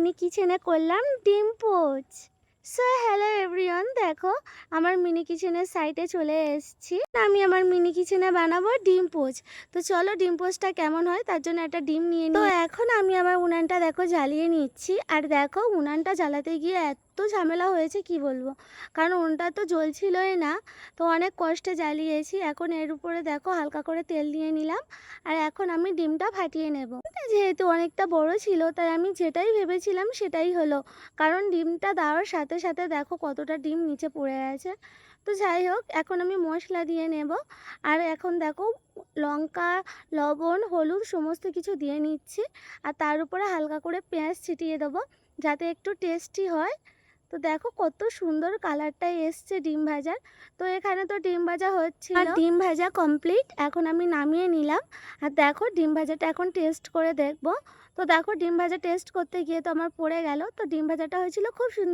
Mini কিচেনে করলাম ডিম পোচ। সো হ্যালো এভরিওয়ান, দেখো আমার মিনি কিচেনের সাইডে চলে এসেছি। আমি আমার মিনি কিচেনে বানাবো ডিম পোচ। তো চলো ডিম পোচটা কেমন হয় তার জন্য একটা ডিম নিয়ে নিই। তো এখন আমি আমার উনানটা দেখো জ্বালিয়ে নিচ্ছি। আর দেখো উনানটা জ্বালাতে গিয়ে এত ঝামেলা হয়েছে কি বলবো, কারণ উনানটা তো জ্বলছিলই না। তো অনেক কষ্টে জ্বালিয়েছি। এখন এর উপরে দেখো হালকা করে তেল দিয়ে নিলাম। আর এখন আমি ডিমটা ফাটিয়ে নেব। যেহেতু অনেকটা বড় ছিল তাই আমি যেটাই ভেবেছিলাম সেটাই হলো, কারণ ডিমটা দেওয়ার সাথে সাথে দেখো কতটা ডিম নিচে পড়ে আছে। তো যাই হোক, এখন আমি মশলা দিয়ে নেব। আর এখন দেখো লঙ্কা, লবণ, হলুদ সমস্ত কিছু দিয়ে নিচ্ছি। আর তার উপরে হালকা করে পেঁয়াজ ছিটিয়ে দেবো যাতে একটু টেস্টি হয়। তো দেখো কত সুন্দর কালারটা এসছে ডিম ভাজার। তো এখানে তো ডিম ভাজা হচ্ছিল, আর ডিম ভাজা কমপ্লিট। এখন আমি নামিয়ে নিলাম। আর দেখো ডিম ভাজাটা এখন টেস্ট করে দেখবো। তো দেখো ডিম ভাজা টেস্ট করতে গিয়ে তো আমার পড়ে গেল। তো ডিম ভাজাটা হয়েছিল খুব সুন্দর।